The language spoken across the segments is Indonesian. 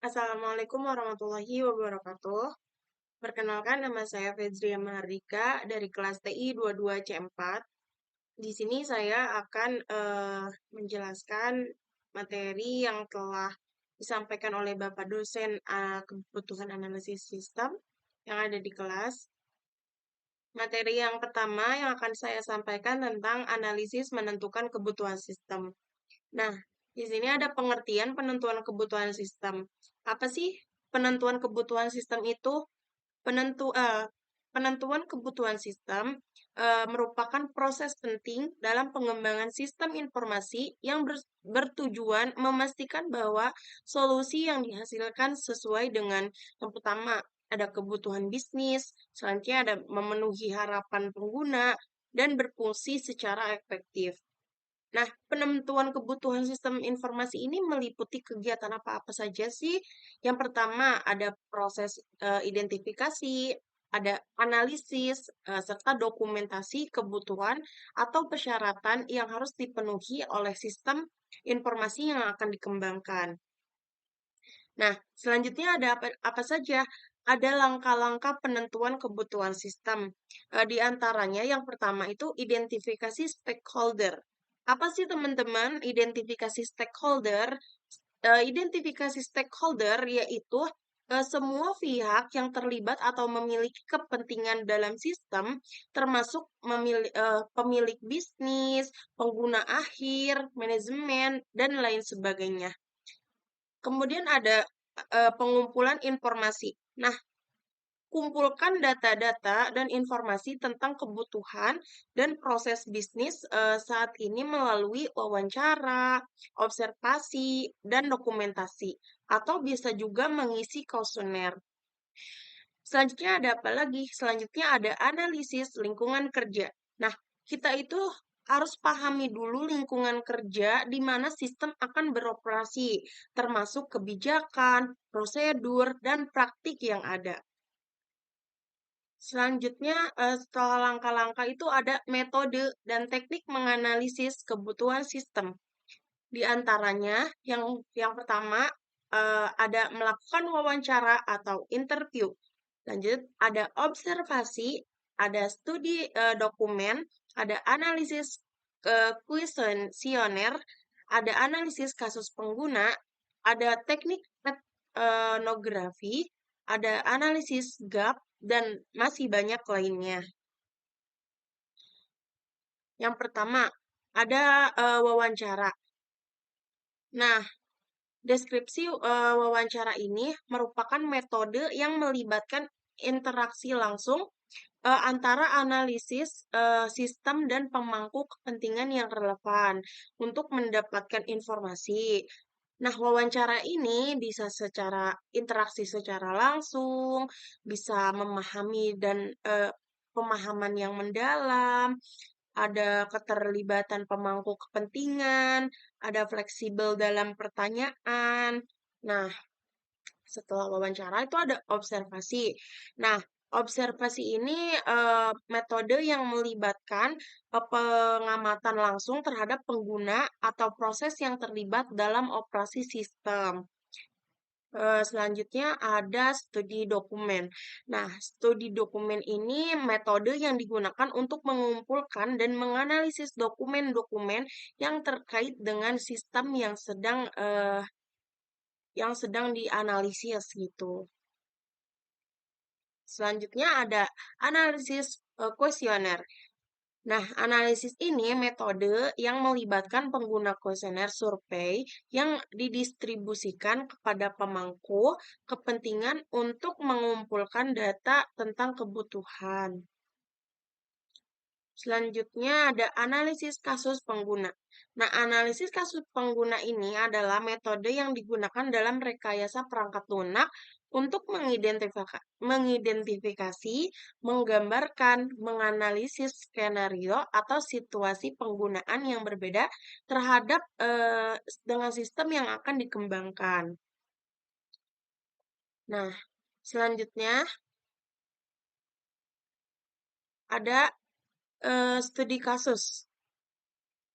Assalamualaikum warahmatullahi wabarakatuh. Perkenalkan, nama saya Fezria Mahardika dari kelas TI 22C4. Di sini saya akan menjelaskan materi yang telah disampaikan oleh Bapak dosen kebutuhan analisis sistem yang ada di kelas. Materi yang pertama yang akan saya sampaikan tentang analisis menentukan kebutuhan sistem. Nah, di sini ada pengertian penentuan kebutuhan sistem. Apa sih penentuan kebutuhan sistem itu? Penentu, eh, Penentuan kebutuhan sistem merupakan proses penting dalam pengembangan sistem informasi yang bertujuan memastikan bahwa solusi yang dihasilkan sesuai dengan yang pertama ada kebutuhan bisnis, selanjutnya ada memenuhi harapan pengguna, dan berfungsi secara efektif. Nah, penentuan kebutuhan sistem informasi ini meliputi kegiatan apa-apa saja sih? Yang pertama, ada proses identifikasi, ada analisis, serta dokumentasi kebutuhan atau persyaratan yang harus dipenuhi oleh sistem informasi yang akan dikembangkan. Nah, selanjutnya ada apa saja? Ada langkah-langkah penentuan kebutuhan sistem. Di antaranya yang pertama itu identifikasi stakeholder. Apa sih teman-teman identifikasi stakeholder? Identifikasi stakeholder yaitu semua pihak yang terlibat atau memiliki kepentingan dalam sistem, termasuk pemilik bisnis, pengguna akhir, manajemen, dan lain sebagainya. Kemudian ada pengumpulan informasi. Nah, kumpulkan data-data dan informasi tentang kebutuhan dan proses bisnis saat ini melalui wawancara, observasi, dan dokumentasi, atau bisa juga mengisi kuesioner. Selanjutnya ada apa lagi? Selanjutnya ada analisis lingkungan kerja. Nah, kita itu harus pahami dulu lingkungan kerja di mana sistem akan beroperasi, termasuk kebijakan, prosedur, dan praktik yang ada. Selanjutnya, setelah langkah-langkah itu ada metode dan teknik menganalisis kebutuhan sistem. Di antaranya, yang pertama ada melakukan wawancara atau interview. Lanjut, ada observasi, ada studi dokumen, ada analisis kuesioner, ada analisis kasus pengguna, ada teknik etnografi, ada analisis gap, dan masih banyak lainnya. Yang pertama, ada wawancara. Nah, deskripsi wawancara ini merupakan metode yang melibatkan interaksi langsung antara analisis sistem dan pemangku kepentingan yang relevan untuk mendapatkan informasi. Nah, wawancara ini bisa secara interaksi secara langsung, bisa memahami dan pemahaman yang mendalam, ada keterlibatan pemangku kepentingan, ada fleksibel dalam pertanyaan. Nah, setelah wawancara itu ada observasi. Nah, observasi ini metode yang melibatkan pengamatan langsung terhadap pengguna atau proses yang terlibat dalam operasi sistem. Selanjutnya ada studi dokumen. Nah, studi dokumen ini metode yang digunakan untuk mengumpulkan dan menganalisis dokumen-dokumen yang terkait dengan sistem yang sedang dianalisis gitu. Selanjutnya ada analisis kuesioner. Nah, analisis ini metode yang melibatkan pengguna kuesioner survei yang didistribusikan kepada pemangku kepentingan untuk mengumpulkan data tentang kebutuhan. Selanjutnya ada analisis kasus pengguna. Nah, analisis kasus pengguna ini adalah metode yang digunakan dalam rekayasa perangkat lunak untuk mengidentifikasi, menggambarkan, menganalisis skenario atau situasi penggunaan yang berbeda terhadap dengan sistem yang akan dikembangkan. Nah, selanjutnya ada studi kasus.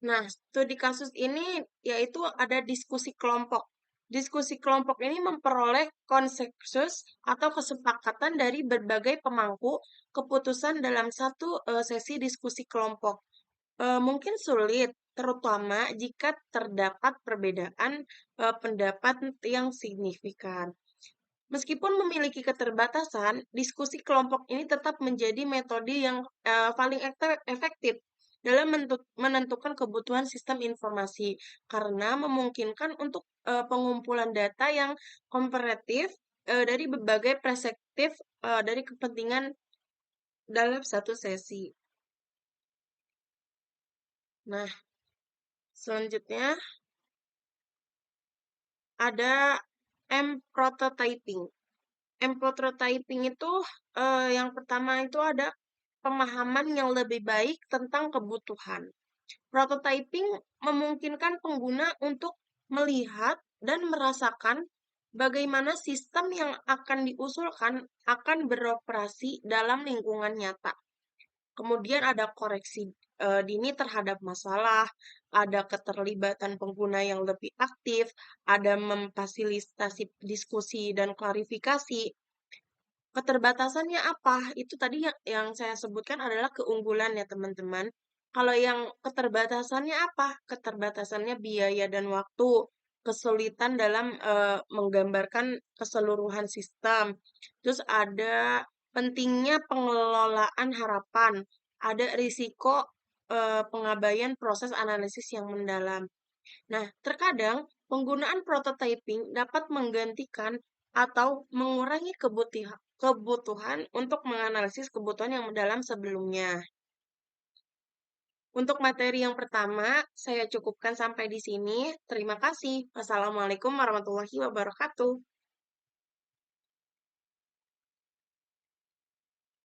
Nah, studi kasus ini yaitu ada diskusi kelompok. Diskusi kelompok ini memperoleh konsensus atau kesepakatan dari berbagai pemangku keputusan dalam satu sesi diskusi kelompok. Mungkin sulit, terutama jika terdapat perbedaan pendapat yang signifikan. Meskipun memiliki keterbatasan, diskusi kelompok ini tetap menjadi metode yang paling efektif dalam menentukan kebutuhan sistem informasi karena memungkinkan untuk pengumpulan data yang komparatif dari berbagai perspektif dari kepentingan dalam satu sesi. Nah, selanjutnya ada M-prototyping. M-prototyping itu yang pertama itu ada pemahaman yang lebih baik tentang kebutuhan. Prototyping memungkinkan pengguna untuk melihat dan merasakan bagaimana sistem yang akan diusulkan akan beroperasi dalam lingkungan nyata. Kemudian ada koreksi dini terhadap masalah, ada keterlibatan pengguna yang lebih aktif, ada memfasilitasi diskusi dan klarifikasi. Keterbatasannya apa? Itu tadi yang saya sebutkan adalah keunggulan ya teman-teman. Kalau yang keterbatasannya apa? Keterbatasannya biaya dan waktu, kesulitan dalam menggambarkan keseluruhan sistem. Terus ada pentingnya pengelolaan harapan, ada risiko pengabaian proses analisis yang mendalam. Nah, terkadang penggunaan prototyping dapat menggantikan atau mengurangi kebutuhan untuk menganalisis kebutuhan yang mendalam sebelumnya. Untuk materi yang pertama, saya cukupkan sampai di sini. Terima kasih. Wassalamualaikum warahmatullahi wabarakatuh.